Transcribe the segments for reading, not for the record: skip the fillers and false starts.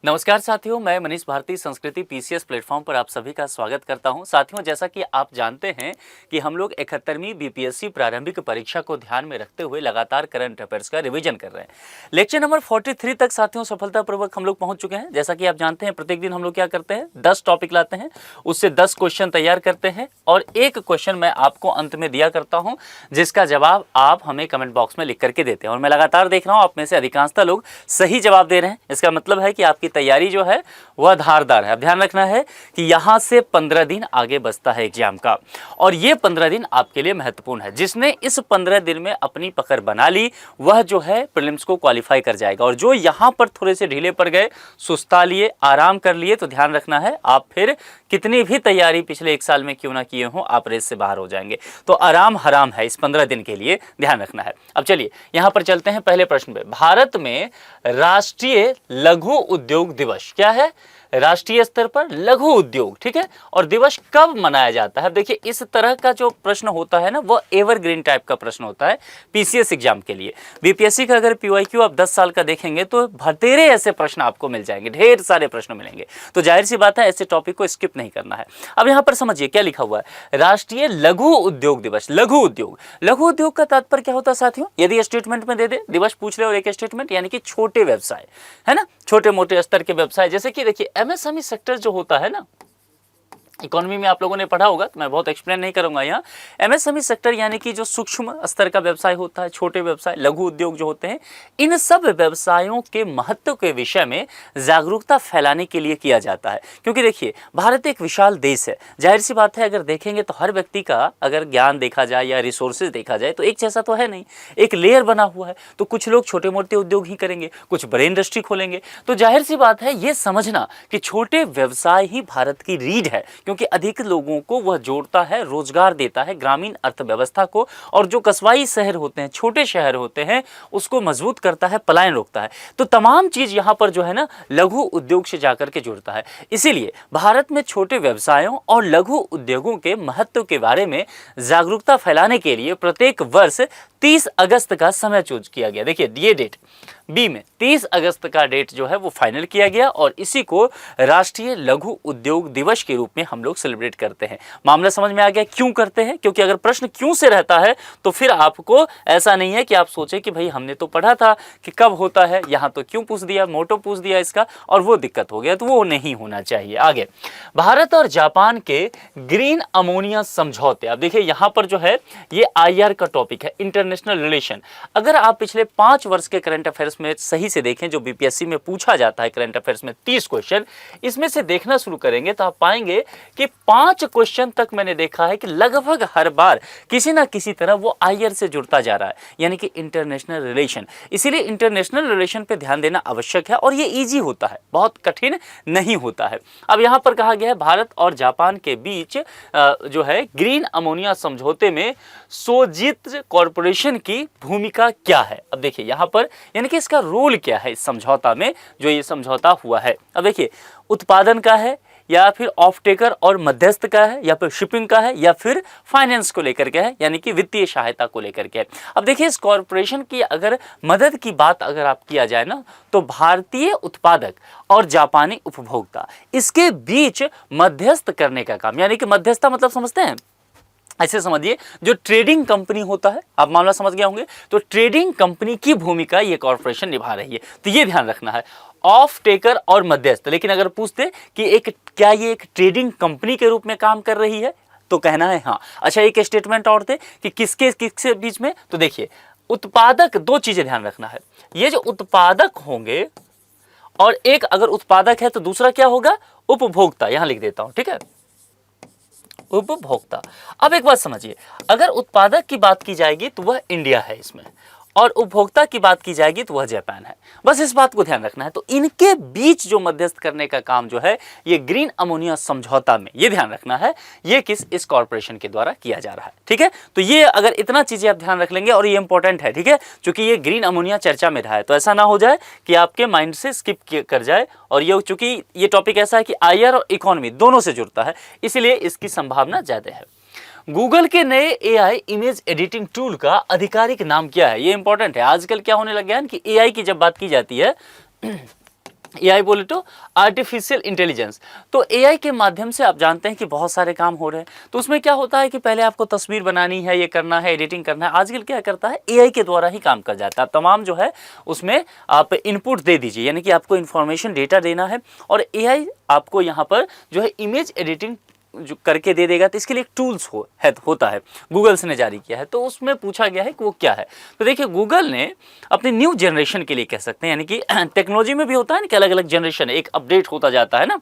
नमस्कार साथियों, मैं मनीष भारती संस्कृति पीसीएस प्लेटफॉर्म पर आप सभी का स्वागत करता हूं। साथियों, जैसा कि आप जानते हैं कि हम लोग 71वीं बीपीएससी प्रारंभिक परीक्षा को ध्यान में रखते हुए लगातार करंट अफेयर्स का रिवीजन कर रहे हैं। लेक्चर नंबर 43 तक साथियों सफलतापूर्वक हम लोग पहुंच चुके हैं। जैसा कि आप जानते हैं, प्रत्येक दिन हम लोग क्या करते हैं, 10 टॉपिक लाते हैं, उससे 10 क्वेश्चन तैयार करते हैं और एक क्वेश्चन मैं आपको अंत में दिया करता हूँ, जिसका जवाब आप हमें कमेंट बॉक्स में लिख करके देते हैं। और मैं लगातार देख रहा हूँ आप में से अधिकांशतः लोग सही जवाब दे रहे हैं। इसका मतलब है कि आपकी तैयारी जो है वह धारदार है। अब ध्यान रखना है कि यहां से 15 दिन आगे बचता है एग्जाम का, और ये 15 दिन आपके लिए महत्वपूर्ण है। जिसने इस 15 दिन में अपनी पकड़ बना ली वह जो है प्रीलिम्स को क्वालिफाई कर जाएगा। और जो यहां पर थोड़े से ढीले पड़ गए, सुस्ता लिए, आराम कर लिए, तो ध्यान रखना है आप फिर कितनी भी तैयारी पिछले 1 साल में क्यों ना किए हो, आप रेस से बाहर हो जाएंगे। तो आराम हराम है इस 15 दिन के लिए, ध्यान रखना है। अब चलिए यहां पर चलते हैं पहले प्रश्न पे। भारत में राष्ट्रीय लघु उद्योग दिवस क्या है? राष्ट्रीय स्तर पर लघु उद्योग, ठीक है। और दिवस कब मनाया जाता है? देखिए, इस तरह का जो प्रश्न होता है ना, वो एवरग्रीन टाइप का प्रश्न होता है पीसीएस एग्जाम के लिए। बीपीएससी का अगर पीवाईक्यू आप 10 साल का देखेंगे तो भतेरे ऐसे प्रश्न आपको मिल जाएंगे, ढेर सारे प्रश्न मिलेंगे। तो जाहिर सी बात है ऐसे टॉपिक को स्किप नहीं करना है। अब यहां पर समझिए क्या लिखा हुआ है, राष्ट्रीय लघु उद्योग दिवस। लघु उद्योग का तात्पर्य क्या होता है साथियों? यदि स्टेटमेंट में दे दे, दिवस पूछ रहे हो एक स्टेटमेंट, यानी कि छोटे व्यवसाय, है ना, छोटे मोटे स्तर के व्यवसाय। जैसे कि देखिए एमएसएमई सेक्टर जो होता है ना, इकोनॉमी में आप लोगों ने पढ़ा होगा, तो मैं बहुत एक्सप्लेन नहीं करूंगा यहाँ। एमएसएमई सेक्टर यानी कि जो सूक्ष्म स्तर का व्यवसाय होता है, छोटे व्यवसाय, लघु उद्योग जो होते हैं, इन सब व्यवसायों के महत्व के विषय में जागरूकता फैलाने के लिए किया जाता है। क्योंकि देखिए भारत एक विशाल देश है, जाहिर सी बात है अगर देखेंगे तो हर व्यक्ति का अगर ज्ञान देखा जाए या रिसोर्सेज देखा जाए तो एक जैसा तो है नहीं, एक लेयर बना हुआ है। तो कुछ लोग छोटे मोटे उद्योग ही करेंगे, कुछ बड़े इंडस्ट्री खोलेंगे। तो जाहिर सी बात है ये समझना कि छोटे व्यवसाय ही भारत की रीढ़ है, क्योंकि अधिक लोगों को वह जोड़ता है, रोजगार देता है, ग्रामीण अर्थव्यवस्था को, और जो कस्बाई शहर होते हैं, छोटे शहर होते हैं, उसको मजबूत करता है, पलायन रोकता है। तो तमाम चीज यहां पर जो है ना लघु उद्योग से जाकर के जुड़ता है। इसीलिए भारत में छोटे व्यवसायों और लघु उद्योगों के महत्व के बारे में जागरूकता फैलाने के लिए प्रत्येक वर्ष 30 अगस्त का समय चूज किया गया। देखिए ये डेट बी में 30 अगस्त का डेट जो है वो फाइनल किया गया, और इसी को राष्ट्रीय लघु उद्योग दिवस के रूप में हम लोग सेलिब्रेट करते हैं। मामला समझ में आ गया क्यों करते हैं? क्योंकि अगर प्रश्न क्यों से रहता है तो फिर आपको ऐसा नहीं है कि आप सोचे कि भाई हमने तो पढ़ा था कि कब होता है, यहाँ तो क्यों पूछ दिया, मोटो पूछ दिया इसका और वो दिक्कत हो गया। तो वो नहीं होना चाहिए। आगे, भारत और जापान के ग्रीन अमोनिया समझौते। अब देखिए यहाँ पर जो है ये IR का टॉपिक है, इंटरनेशनल रिलेशन। अगर आप पिछले 5 वर्ष के करंट अफेयर्स में सही से देखें, जो बीपीएससी में पूछा जाता है करंट अफेयर्स में 30 क्वेश्चन, इसमें से देखना शुरू करेंगे तो आप पाएंगे कि 5 क्वेश्चन तक मैंने देखा है कि लगभग हर बार किसी ना किसी तरह वो IR से जुड़ता जा रहा है, यानी कि इंटरनेशनल रिलेशन। इसीलिए इंटरनेशनल रिलेशन पे ध्यान देना आवश्यक है, और ये इजी होता है, बहुत कठिन नहीं होता है। अब यहां पर कहा गया है भारत और जापान के बीच जो है ग्रीन अमोनिया समझौते में सोजित कॉरपोरेशन की भूमिका क्या है। अब देखिए यहां पर यानी कि इसका रोल क्या है इस समझौता में, जो ये समझौता हुआ है। अब देखिए उत्पादन का है, या फिर ऑफ टेकर और मध्यस्थ का है, या फिर शिपिंग का है, या फिर फाइनेंस को लेकर के है, यानी कि वित्तीय सहायता को लेकर के है। अब देखिए इस कॉरपोरेशन की अगर मदद की बात अगर आप किया जाए ना, तो भारतीय उत्पादक और जापानी उपभोक्ता इसके बीच मध्यस्थ करने का काम, यानी कि मध्यस्थता मतलब समझते हैं, ऐसे समझिए जो ट्रेडिंग कंपनी होता है, आप मामला समझ गए होंगे, तो ट्रेडिंग कंपनी की भूमिका ये कॉर्पोरेशन निभा रही है। तो ये ध्यान रखना है, ऑफ टेकर और मध्यस्थ। लेकिन अगर पूछते कि क्या ये एक ट्रेडिंग कंपनी के रूप में काम कर रही है, तो कहना है हाँ। अच्छा, एक स्टेटमेंट और थे कि किसके बीच में, तो देखिए उत्पादक, 2 चीजें ध्यान रखना है, ये जो उत्पादक होंगे, और एक अगर उत्पादक है तो दूसरा क्या होगा, उपभोक्ता। यहां लिख देता हूं, ठीक है, उपभोक्ता। अब एक बात समझिए, अगर उत्पादक की बात की जाएगी तो वह इंडिया है इसमें, और उपभोक्ता की बात की जाएगी तो वह जापान है। बस इस बात को ध्यान रखना है। तो इनके बीच जो मध्यस्थ करने का काम जो है ये ग्रीन अमोनिया समझौता में, ये ध्यान रखना है, ये इस कॉर्पोरेशन के द्वारा किया जा रहा है। ठीक है, तो ये अगर इतना चीजें आप ध्यान रख लेंगे, और ये इंपॉर्टेंट है, ठीक है, क्योंकि ये ग्रीन अमोनिया चर्चा में रहा है, तो ऐसा ना हो जाए कि आपके माइंड से स्किप कर जाए। और ये चूंकि ये टॉपिक ऐसा है कि IR और इकोनॉमी दोनों से जुड़ता है, इसलिए इसकी संभावना ज्यादा है। गूगल के नए AI इमेज एडिटिंग टूल का आधिकारिक नाम क्या है? ये इंपॉर्टेंट है। आजकल क्या होने लग गया है कि AI की जब बात की जाती है एआई बोले तो आर्टिफिशियल इंटेलिजेंस। तो एआई के माध्यम से आप जानते हैं कि बहुत सारे काम हो रहे हैं। तो उसमें क्या होता है कि पहले आपको तस्वीर बनानी है, ये करना है, एडिटिंग करना है, आजकल क्या करता है एआई के द्वारा ही काम कर जाता है। तमाम जो है उसमें आप इनपुट दे दीजिए, यानी कि आपको इन्फॉर्मेशन डेटा देना है और एआई आपको यहाँ पर जो है इमेज एडिटिंग जो करके दे देगा। तो इसके लिए एक टूल्स होता है, गूगल ने जारी किया है। तो उसमें पूछा गया है कि वो क्या है। तो देखिए गूगल ने अपनी न्यू जनरेशन के लिए कह सकते हैं, यानी कि टेक्नोलॉजी में भी होता है ना कि अलग अलग जनरेशन एक अपडेट होता जाता है ना,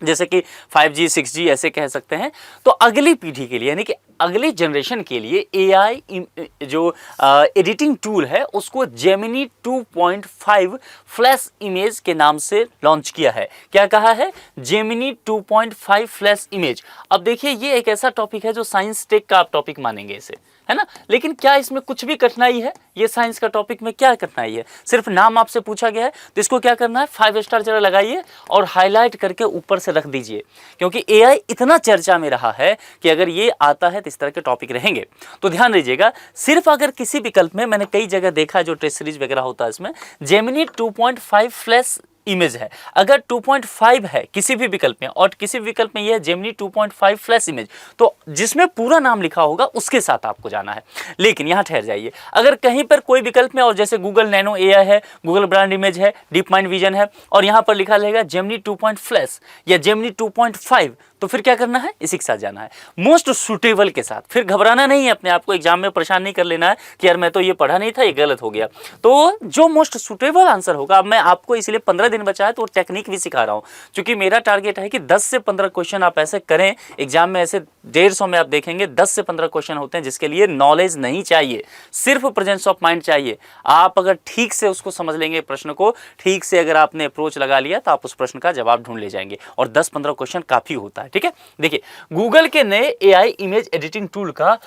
जैसे कि 5G 6G ऐसे कह सकते हैं। तो अगली पीढ़ी के लिए यानी कि अगली जनरेशन के लिए एआई जो एडिटिंग टूल है उसको जेमिनी 2.5 फ्लैश इमेज के नाम से लॉन्च किया है। क्या कहा है? Gemini 2.5 flash image. अब देखिए ये एक ऐसा टॉपिक है जो साइंस टेक का आप टॉपिक मानेंगे इसे, है ना, लेकिन क्या इसमें कुछ भी कठिनाई है? ये साइंस का टॉपिक में क्या कठिनाई है? सिर्फ नाम आपसे पूछा गया है तो इसको क्या करना है, 5 स्टार जरा लगाइए और हाईलाइट करके ऊपर से रख दीजिए, क्योंकि एआई इतना चर्चा में रहा है कि अगर ये आता है तो इस तरह के टॉपिक रहेंगे। तो ध्यान दीजिएगा, सिर्फ अगर किसी विकल्प में, मैंने कई जगह देखा है जो टेस्ट सीरीज वगैरह होता है इसमें जेमिनी 2.5 फ्लैश इमेज है, अगर 2.5 है किसी भी विकल्प में और किसी विकल्प में यह है जेमिनी 2.5 फ्लैश इमेज, तो जिसमें पूरा नाम लिखा होगा उसके साथ आपको जाना है। लेकिन यहां ठहर जाइए, अगर कहीं पर कोई विकल्प में और जैसे गूगल नैनो एआई है, गूगल ब्रांड इमेज है, डीप माइंड विजन है और यहां पर लिखा रहेगा जेमिनी 2. फ्लैश या जेमिनी 2.5, तो फिर क्या करना है, इसी के साथ जाना है, मोस्ट सुटेबल के साथ। फिर घबराना नहीं है, अपने आप को एग्जाम में परेशान नहीं कर लेना है कि यार मैं तो ये पढ़ा नहीं था, ये गलत हो गया। तो जो मोस्ट सुटेबल आंसर होगा, अब मैं आपको इसलिए 15 दिन बचा है तो टेक्निक भी सिखा रहा हूं, क्योंकि मेरा टारगेट है कि 10 से 15 क्वेश्चन आप ऐसे करें एग्जाम में, ऐसे 150 में आप देखेंगे 10 से 15 क्वेश्चन होते हैं जिसके लिए नॉलेज नहीं चाहिए, सिर्फ प्रेजेंस ऑफ माइंड चाहिए। आप अगर ठीक से उसको समझ लेंगे, प्रश्न को ठीक से अगर आपने अप्रोच लगा लिया तो आप उस प्रश्न का जवाब ढूंढ ले जाएंगे और 10-15 क्वेश्चन काफी होता है। ठीक है, देखिए गूगल के नए एआई इमेज एडिटिंग टूल का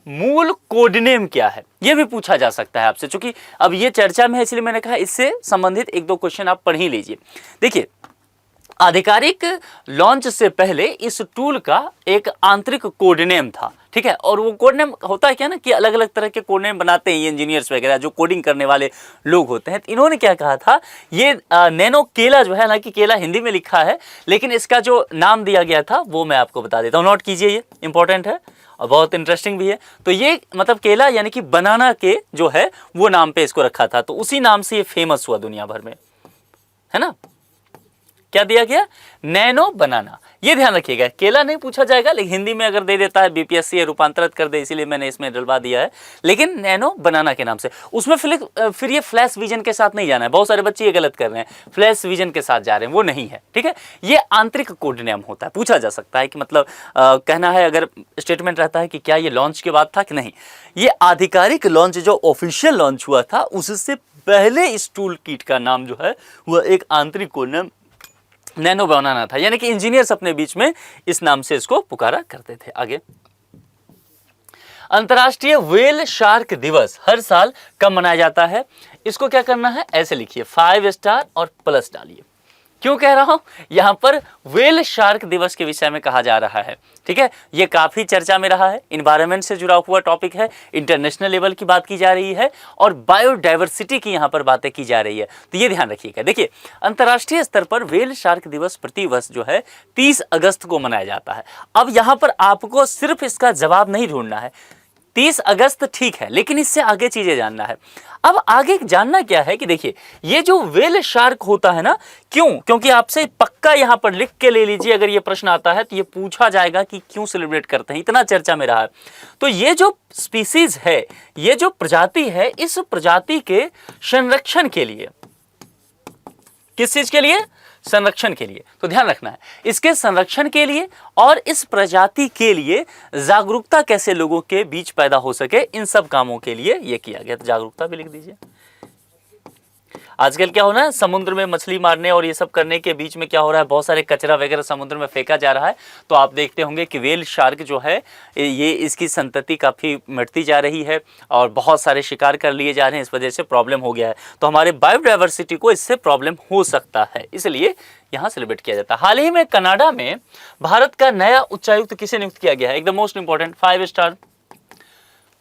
मूल कोड नेम क्या है, यह भी पूछा जा सकता है आपसे। चूंकि अब ये चर्चा में है इसलिए मैंने कहा इससे संबंधित 1-2 क्वेश्चन आप पढ़ ही लीजिए। देखिए आधिकारिक लॉन्च से पहले इस टूल का एक आंतरिक कोड नेम था, ठीक है, और वो कोड नेम होता है क्या ना कि अलग अलग तरह के कोड नेम बनाते हैं ये इंजीनियर्स वगैरह जो कोडिंग करने वाले लोग होते हैं। तो इन्होंने क्या कहा था, ये नैनो केला जो है, हालांकि केला हिंदी में लिखा है लेकिन इसका जो नाम दिया गया था वो मैं आपको बता देता हूँ, नोट कीजिए, ये इंपॉर्टेंट है और बहुत इंटरेस्टिंग भी है। तो ये मतलब केला यानी कि बनाना के जो है वो नाम पे इसको रखा था, तो उसी नाम से ये फेमस हुआ दुनिया भर में, है ना। क्या दिया गया, नैनो बनाना, ये ध्यान रखिएगा, केला नहीं पूछा जाएगा लेकिन हिंदी में अगर दे देता है बीपीएससी रूपांतरित कर दे, इसीलिए मैंने इसमें डलवा दिया है, लेकिन नैनो बनाना के नाम से। उसमें फिर ये फ्लैश विजन के साथ नहीं जाना है, बहुत सारे बच्चे ये गलत कर रहे हैं, फ्लैश विजन के साथ जा रहे हैं, वो नहीं है, ठीक है। ये आंतरिक कोड नेम होता है, पूछा जा सकता है कि मतलब कहना है, अगर स्टेटमेंट रहता है कि क्या ये लॉन्च के बाद था कि नहीं, ये आधिकारिक लॉन्च जो ऑफिशियल लॉन्च हुआ था उससे पहले इस टूल किट का नाम जो है वह एक आंतरिक कोड नेम नैनो बनाना था, यानी कि इंजीनियर्स अपने बीच में इस नाम से इसको पुकारा करते थे। आगे, अंतर्राष्ट्रीय व्हेल शार्क दिवस हर साल कब मनाया जाता है, इसको क्या करना है, ऐसे लिखिए 5 स्टार और प्लस डालिए। क्यों कह रहा हूं, यहां पर व्हेल शार्क दिवस के विषय में कहा जा रहा है, ठीक है, ये काफी चर्चा में रहा है, इन्वायरमेंट से जुड़ा हुआ टॉपिक है, इंटरनेशनल लेवल की बात की जा रही है और बायोडाइवर्सिटी की यहां पर बातें की जा रही है, तो ये ध्यान रखिएगा। देखिए अंतर्राष्ट्रीय स्तर पर व्हेल शार्क दिवस प्रतिवर्ष जो है 30 अगस्त को मनाया जाता है। अब यहां पर आपको सिर्फ इसका जवाब नहीं ढूंढना है, 30 अगस्त ठीक है, लेकिन इससे आगे चीजें जानना है। अब आगे जानना क्या है कि देखिए ये जो व्हेल शार्क होता है ना, क्यों, क्योंकि आपसे पक्का यहां पर लिख के ले लीजिए, अगर ये प्रश्न आता है तो ये पूछा जाएगा कि क्यों सेलिब्रेट करते हैं, इतना चर्चा में रहा है। तो ये जो स्पीसीज है, ये जो प्रजाति है, इस प्रजाति के संरक्षण के लिए, किस चीज के लिए, संरक्षण के लिए, तो ध्यान रखना है इसके संरक्षण के लिए और इस प्रजाति के लिए जागरूकता कैसे लोगों के बीच पैदा हो सके, इन सब कामों के लिए यह किया गया। तो जागरूकता भी लिख दीजिए। आजकल क्या हो रहा है, समुद्र में मछली मारने और ये सब करने के बीच में क्या हो रहा है, बहुत सारे कचरा वगैरह समुद्र में फेंका जा रहा है, तो आप देखते होंगे कि व्हेल शार्क जो है ये इसकी संतति काफ़ी मिटती जा रही है और बहुत सारे शिकार कर लिए जा रहे हैं, इस वजह से प्रॉब्लम हो गया है। तो हमारे बायोडाइवर्सिटी को इससे प्रॉब्लम हो सकता है, इसलिए यहाँ सेलिब्रेट किया जाता है। हाल ही में कनाडा में भारत का नया उच्चायुक्त किसे नियुक्त किया गया है, एकदम मोस्ट इंपॉर्टेंट 5 स्टार।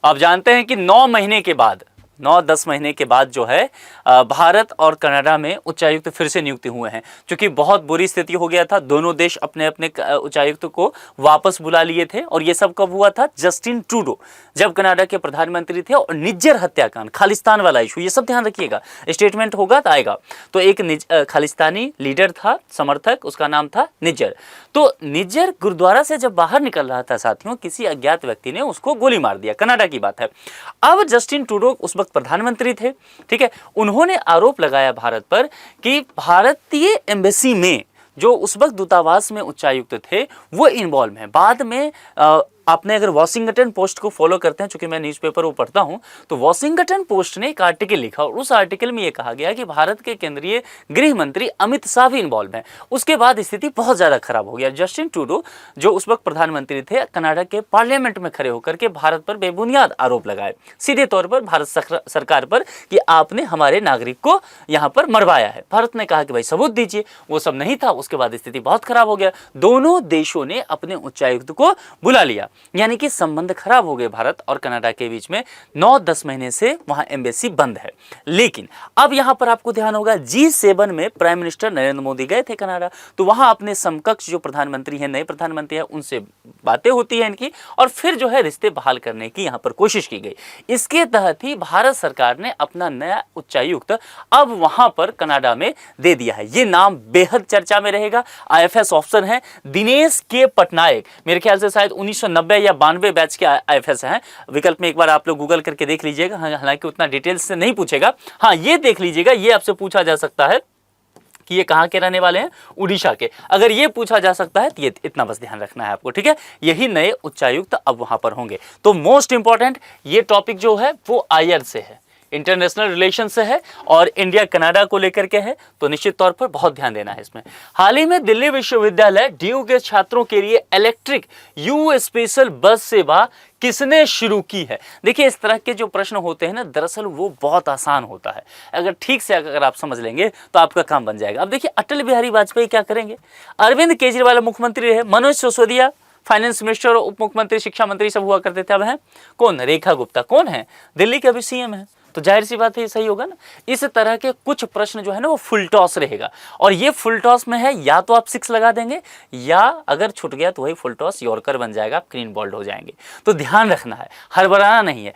आप जानते हैं कि 9 महीने के बाद 9-10 महीने के बाद जो है भारत और कनाडा में उच्चायुक्त फिर से नियुक्त हुए हैं, क्योंकि बहुत बुरी स्थिति हो गया था। दोनों देश अपने अपने उच्चायुक्त को वापस बुला लिए थे। और ये सब कब हुआ था? जस्टिन ट्रूडो जब कनाडा के प्रधानमंत्री थे। और निज्जर हत्याकांड, खालिस्तान वाला इशू, ये सब ध्यान रखिएगा, स्टेटमेंट होगा तो आएगा। तो एक खालिस्तानी लीडर था, समर्थक, उसका नाम था निज्जर। तो निज्जर गुरुद्वारा से जब बाहर निकल रहा था साथियों, किसी अज्ञात व्यक्ति ने उसको गोली मार दिया। कनाडा की बात है। अब जस्टिन ट्रूडो उस वक्त प्रधानमंत्री थे, ठीक है। उन्होंने आरोप लगाया भारत पर कि भारतीय एम्बेसी में जो उस वक्त दूतावास में उच्चायुक्त थे वो इन्वॉल्व हैं। बाद में आपने अगर वॉशिंगटन पोस्ट को फॉलो करते हैं, चूंकि मैं न्यूज़पेपर वो पढ़ता हूं, तो वॉशिंगटन पोस्ट ने एक आर्टिकल लिखा और उस आर्टिकल में ये कहा गया कि भारत के केंद्रीय गृह मंत्री अमित शाह भी इन्वॉल्व हैं। उसके बाद स्थिति बहुत ज़्यादा खराब हो गया। जस्टिन ट्रूडो जो उस वक्त प्रधानमंत्री थे, कनाडा के पार्लियामेंट में खड़े होकर के भारत पर बेबुनियाद आरोप लगाए, सीधे तौर पर भारत सरकार पर, कि आपने हमारे नागरिक को यहाँ पर मरवाया है। भारत ने कहा कि भाई सबूत दीजिए, वो सब नहीं था। उसके बाद स्थिति बहुत खराब हो गया। दोनों देशों ने अपने उच्चायुक्त को बुला लिया, यानी कि संबंध खराब हो गए भारत और कनाडा के बीच में। 9-10 महीने से वहां एम्बेसी बंद है। लेकिन अब यहां पर आपको ध्यान होगा, G7 में प्राइम मिनिस्टर नरेंद्र मोदी गए थे कनाडा, तो वहां अपने समकक्ष जो प्रधानमंत्री हैं, नए प्रधानमंत्री हैं, उनसे बातें होती है इनकी, और फिर जो है रिश्ते बहाल करने की यहां पर कोशिश की गई। इसके तहत ही भारत सरकार ने अपना नया उच्चायुक्त अब वहां पर कनाडा में दे दिया है। ये नाम बेहद चर्चा में रहेगा। IFS ऑफिसर हैं दिनेश के पटनायक, मेरे ख्याल से शायद 1990 या 92 बैच के IFS हैं। विकल्प में एक बार आप लोग गूगल करके देख लीजिएगा, हालांकि उतना डिटेल्स से नहीं पूछेगा। हाँ, ये देख लीजिएगा, ये आपसे पूछा जा सकता है कि ये कहाँ के रहने वाले हैं, उड़ीसा के। अगर ये पूछा जा सकता है तो ये इतना बस ध्यान रखना है आपको, ठीक है। यही नए उच्चायुक्त अब वहां पर होंगे। तो मोस्ट इंपॉर्टेंट ये टॉपिक जो है वो IR से है, इंटरनेशनल रिलेशन से है, और इंडिया कनाडा को लेकर के है, तो निश्चित तौर पर बहुत ध्यान देना है इसमें। हाल ही में दिल्ली विश्वविद्यालय DU के छात्रों के लिए इलेक्ट्रिक U स्पेशल बस सेवा किसने शुरू की है? देखिए, इस तरह के जो प्रश्न होते हैं ना, दरअसल वो बहुत आसान होता है। अगर ठीक से अगर आप समझ लेंगे तो आपका काम बन जाएगा। अब देखिए, अटल बिहारी वाजपेयी क्या करेंगे, अरविंद केजरीवाल मुख्यमंत्री रहे, मनोज सिसोदिया फाइनेंस मिनिस्टर, उप मुख्यमंत्री, शिक्षा मंत्री सब हुआ करते थे। अब हैं कौन? रेखा गुप्ता। कौन है? दिल्ली के अभी CM है। तो जाहिर सी बात है ये सही होगा ना। इस तरह के कुछ प्रश्न जो है ना वो फुल टॉस रहेगा, और ये फुल टॉस में है, या तो आप 6 लगा देंगे, या अगर छूट गया तो वही फुल टॉस यॉर्कर बन जाएगा, आप क्लीन बॉल्ड हो जाएंगे। तो ध्यान रखना है, हड़बड़ाना नहीं है।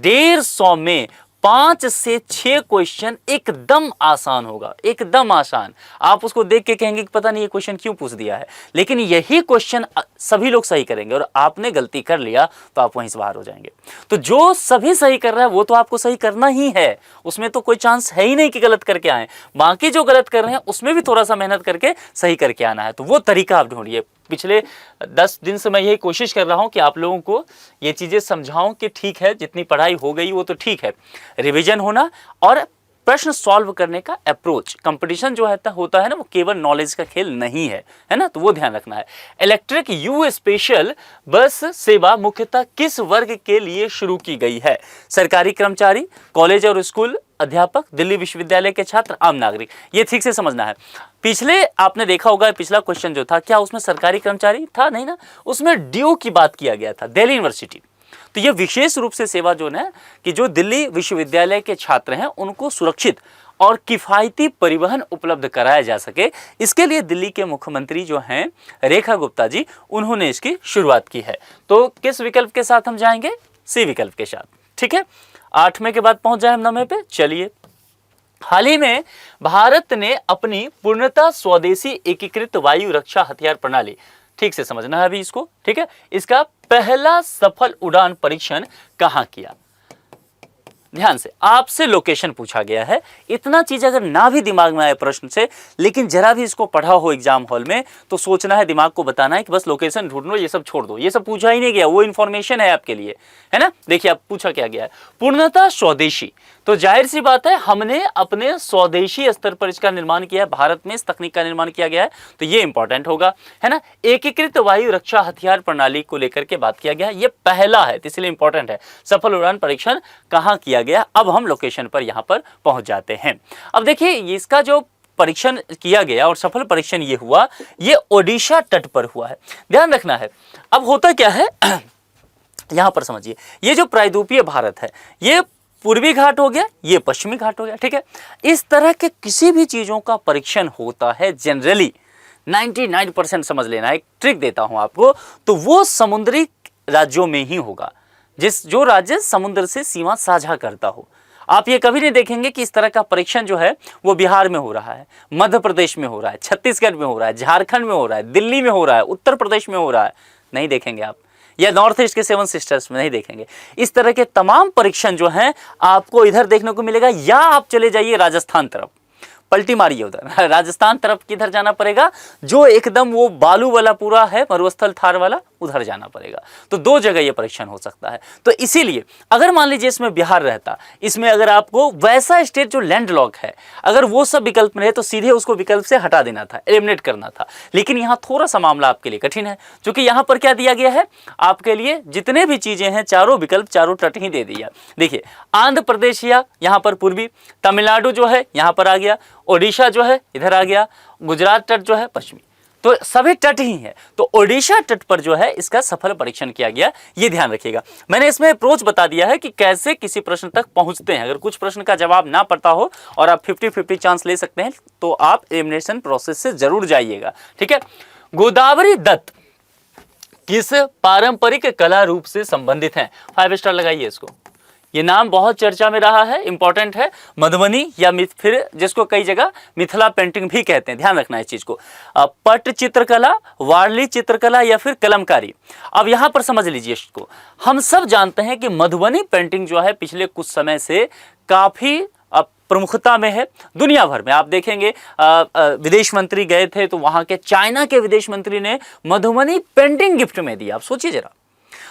150 में 5 से 6 क्वेश्चन एकदम आसान होगा, एकदम आसान। आप उसको देख के कहेंगे कि पता नहीं ये क्वेश्चन क्यों पूछ दिया है, लेकिन यही क्वेश्चन सभी लोग सही करेंगे, और आपने गलती कर लिया तो आप वहीं से बाहर हो जाएंगे। तो जो सभी सही कर रहा है वो तो आपको सही करना ही है, उसमें तो कोई चांस है ही नहीं कि गलत करके आए। बाकी जो गलत कर रहे हैं उसमें भी थोड़ा सा मेहनत करके सही करके आना है। तो वो तरीका आप ढूंढिए। पिछले 10 दिन से मैं यही कोशिश कर रहा हूं कि आप लोगों को ये चीज़ें समझाऊं कि ठीक है, जितनी पढ़ाई हो गई वो तो ठीक है, रिवीजन होना और प्रश्न सॉल्व करने का अप्रोच। कंपटीशन जो होता है ना, वो केवल नॉलेज का खेल नहीं है, है ना। तो वो ध्यान रखना है। इलेक्ट्रिक U स्पेशल बस सेवा मुख्यतः किस वर्ग के लिए शुरू की गई है? सरकारी कर्मचारी, कॉलेज और स्कूल अध्यापक, दिल्ली विश्वविद्यालय के छात्र, आम नागरिक। ये ठीक से समझना है। पिछले आपने देखा होगा, पिछला क्वेश्चन जो था, क्या उसमें सरकारी कर्मचारी था? नहीं ना, उसमें DU की बात किया गया था, दिल्ली यूनिवर्सिटी। तो यह विशेष रूप से सेवा जो है कि जो दिल्ली विश्वविद्यालय के छात्र हैं उनको सुरक्षित और किफ़ायती परिवहन उपलब्ध कराया जा सके, इसके लिए दिल्ली के मुख्यमंत्री जो हैं रेखा गुप्ता जी, उन्होंने इसकी शुरुआत की है। तो किस विकल्प के साथ हम जाएंगे? C विकल्प के साथ, ठीक है। 8वें के बाद पहुंच जाए हम 9वें पे। चलिए, हाल ही में भारत ने अपनी पूर्णतः स्वदेशी एकीकृत वायु रक्षा हथियार प्रणाली, ठीक से समझना है अभी इसको, ठीक है, इसका पहला सफल उड़ान परीक्षण कहां किया? ध्यान से, आपसे लोकेशन पूछा गया है। इतना चीज अगर ना भी दिमाग में आए प्रश्न से, लेकिन जरा भी इसको पढ़ा हो एग्जाम हॉल में, तो सोचना है, दिमाग को बताना है कि बस लोकेशन ढूंढ लो, ये सब छोड़ दो, ये सब पूछा ही नहीं गया, वो इन्फॉर्मेशन है आपके लिए, है ना। देखिए आप पूछा क्या गया है, पूर्णतः स्वदेशी। तो जाहिर सी बात है, हमने अपने स्वदेशी स्तर पर इसका निर्माण किया है, भारत में इस तकनीक का निर्माण किया गया है, तो ये इंपॉर्टेंट होगा, है ना। एकीकृत वायु रक्षा हथियार प्रणाली को लेकर के बात किया गया, ये पहला है, इसलिए इंपॉर्टेंट है। सफल उड़ान परीक्षण कहां किया गया? अब हम लोकेशन पर यहां पर पहुंच जाते हैं। अब देखिए, इसका जो परीक्षण किया गया और सफल परीक्षण ये हुआ, ये ओडिशा तट पर हुआ है। ध्यान रखना है। अब होता क्या है यहां पर समझिए, ये जो प्रायद्वीपीय भारत है, ये पूर्वी घाट हो गया, ये पश्चिमी घाट हो गया, ठीक है। इस तरह के किसी भी चीज़ों का परीक्षण होता है जनरली 99% समझ लेना, एक ट्रिक देता हूं आपको, तो वो समुद्री राज्यों में ही होगा, जो राज्य समुद्र से सीमा साझा करता हो। आप ये कभी नहीं देखेंगे कि इस तरह का परीक्षण जो है वो बिहार में हो रहा है, मध्य प्रदेश में हो रहा है, छत्तीसगढ़ में हो रहा है, झारखंड में हो रहा है, दिल्ली में हो रहा है, उत्तर प्रदेश में हो रहा है, नहीं देखेंगे आप, या नॉर्थ ईस्ट के 7 सिस्टर्स में नहीं देखेंगे। इस तरह के तमाम परीक्षण जो हैं आपको इधर देखने को मिलेगा, या आप चले जाइए राजस्थान तरफ, पलटी मारिए उधर राजस्थान तरफ किधर जाना पड़ेगा, जो एकदम वो बालू वाला पूरा है, मरुस्थल थार वाला, उधर जाना पड़ेगा। तो 2 जगह ये परीक्षण हो सकता है। तो इसीलिए अगर मान लीजिए इसमें बिहार रहता, इसमें अगर आपको वैसा स्टेट जो लैंडलॉक है, अगर वो सब विकल्प में रहे तो सीधे उसको विकल्प से हटा देना था, एलिमिनेट करना था। लेकिन यहाँ थोड़ा सा मामला आपके लिए कठिन है, क्योंकि यहाँ पर क्या दिया गया है आपके लिए, जितने भी चीजें हैं चारों विकल्प चारों तट ही दे दिया। देखिए आंध्र प्रदेश या यहाँ पर पूर्वी, तमिलनाडु जो है यहाँ पर आ गया, ओडिशा जो है इधर आ गया, गुजरात तट जो है पश्चिमी, तो सभी तट ही है। तो ओडिशा तट पर जो है इसका सफल परीक्षण किया गया, ये ध्यान रखिएगा। मैंने इसमें अप्रोच बता दिया है कि कैसे किसी प्रश्न तक पहुंचते हैं। अगर कुछ प्रश्न का जवाब ना पता हो और आप 50-50 चांस ले सकते हैं तो आप एलिमिनेशन प्रोसेस से जरूर जाइएगा, ठीक है। गोदावरी दत्त किस पारंपरिक कला रूप से संबंधित हैं? 5 स्टार लगाइए इसको, ये नाम बहुत चर्चा में रहा है, इंपॉर्टेंट है। मधुबनी या फिर जिसको कई जगह मिथिला पेंटिंग भी कहते हैं, ध्यान रखना इस चीज को। पट चित्रकला, वारली चित्रकला या फिर कलमकारी। अब यहां पर समझ लीजिए इसको, हम सब जानते हैं कि मधुबनी पेंटिंग जो है पिछले कुछ समय से काफी प्रमुखता में है दुनिया भर में। आप देखेंगे विदेश मंत्री गए थे तो वहां के चाइना के विदेश मंत्री ने मधुबनी पेंटिंग गिफ्ट में दी। आप सोचिए जरा,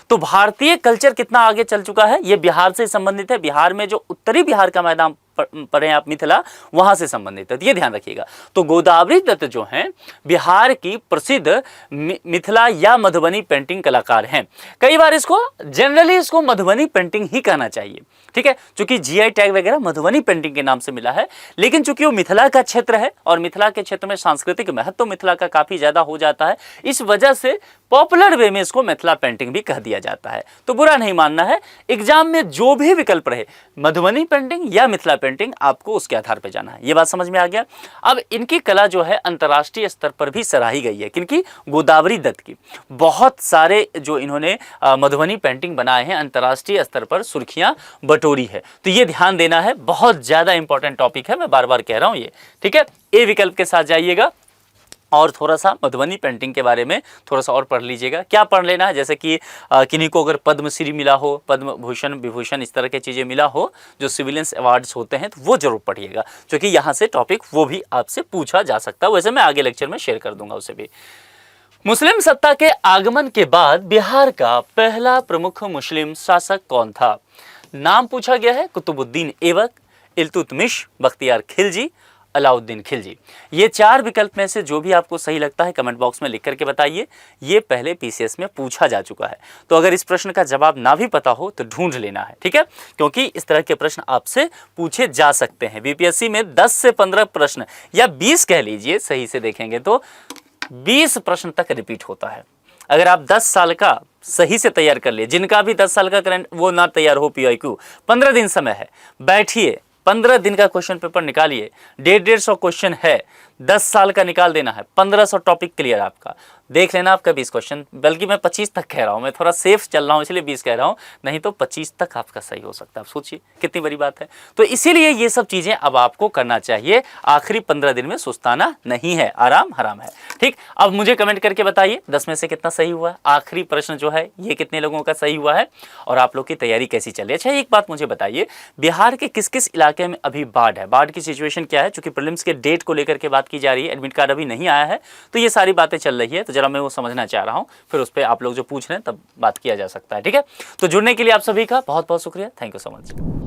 तो भारतीय कल्चर कितना आगे चल चुका है। ये बिहार से संबंधित है, बिहार में जो उत्तरी बिहार का मैदान पढ़े आप मिथिला, वहां से संबंधित है, ये ध्यान रखिएगा। तो गोदावरी दत्त जो हैं बिहार की प्रसिद्ध मिथिला या मधुबनी पेंटिंग कलाकार हैं। कई बार इसको जनरली इसको मधुबनी पेंटिंग ही कहना चाहिए, ठीक है, क्योंकि जीआई टैग वगैरह मधुबनी पेंटिंग के नाम से मिला है। लेकिन चूंकि वो मिथिला का क्षेत्र है और मिथिला के क्षेत्र में सांस्कृतिक महत्व मिथिला का काफी ज्यादा हो जाता है, इस वजह से पॉपुलर वे में इसको मिथिला पेंटिंग भी कह दिया जाता है। तो बुरा नहीं मानना है, एग्जाम में जो भी विकल्प रहे मधुबनी पेंटिंग या मिथिला पेंटिंग, आपको उसके आधार पर जाना है। ये बात समझ में आ गया। अब इनकी कला जो है अंतर्राष्ट्रीय स्तर पर भी सराही गई है, किनकी? गोदावरी दत्त की। बहुत सारे जो इन्होंने मधुबनी पेंटिंग बनाए हैं अंतर्राष्ट्रीय स्तर पर सुर्खियां बटोरी है। तो ये ध्यान देना है, बहुत ज्यादा इंपॉर्टेंट टॉपिक है, मैं बार बार कह रहा हूं ये, ठीक है। ए विकल्प के साथ जाइएगा और थोड़ा सा मधुबनी पेंटिंग के बारे में थोड़ा सा और पढ़ लीजिएगा। क्या पढ़ लेना है, जैसे कि किन्हीं को अगर पद्मश्री मिला हो, पद्म भूषण विभूषण इस तरह की चीज़ें मिला हो, जो सिविलियंस अवार्ड्स होते हैं, तो वो जरूर पढ़िएगा, क्योंकि यहाँ से टॉपिक वो भी आपसे पूछा जा सकता है। वैसे मैं आगे लेक्चर में शेयर कर दूंगा उसे भी। मुस्लिम सत्ता के आगमन के बाद बिहार का पहला प्रमुख मुस्लिम शासक कौन था? नाम पूछा गया है कुतुबुद्दीन ऐबक, इल्तुतमिश, बख्तियार खिलजी, अलाउद्दीन खिलजी। ये 4 विकल्प में से जो भी आपको सही लगता है कमेंट बॉक्स में लिख करके बताइए। ये पहले पीसीएस में पूछा जा चुका है, तो अगर इस प्रश्न का जवाब ना भी पता हो तो ढूंढ लेना है, ठीक है, क्योंकि इस तरह के प्रश्न आपसे पूछे जा सकते हैं। बीपीएससी में 10 से 15 प्रश्न या 20 कह लीजिए, सही से देखेंगे तो 20 प्रश्न तक रिपीट होता है। अगर आप 10 साल का सही से तैयार कर लिए, जिनका भी 10 साल का करंट वो ना तैयार हो पीआईक्यू, 15 दिन समय है, बैठिए 15 दिन का क्वेश्चन पेपर निकालिए, 150 क्वेश्चन है, 10 साल का निकाल देना है, 1500 टॉपिक क्लियर आपका। देख लेना आपका 20 क्वेश्चन, बल्कि मैं 25 तक कह रहा हूँ, मैं थोड़ा सेफ चल रहा हूँ इसलिए 20 कह रहा हूँ, नहीं तो 25 तक आपका सही हो सकता है। आप सोचिए कितनी बड़ी बात है। तो इसीलिए ये सब चीज़ें अब आपको करना चाहिए, आखिरी 15 दिन में सुस्ताना नहीं है, आराम हराम है, ठीक। अब मुझे कमेंट करके बताइए 10 में से कितना सही हुआ है, आखिरी प्रश्न जो है ये कितने लोगों का सही हुआ है और आप लोग की तैयारी कैसी चल रही है। अच्छा एक बात मुझे बताइए, बिहार के किस किस इलाके में अभी बाढ़ है, बाढ़ की सिचुएशन क्या है? चूंकि प्रीलिम्स के डेट को लेकर के बात की जा रही है, एडमिट कार्ड अभी नहीं आया है, तो ये सारी बातें चल रही है, तो जरा मैं वो समझना चाह रहा हूँ, फिर उस पर आप लोग जो पूछ रहे हैं तब बात किया जा सकता है, ठीक है। तो जुड़ने के लिए आप सभी का बहुत बहुत शुक्रिया, थैंक यू सो मच।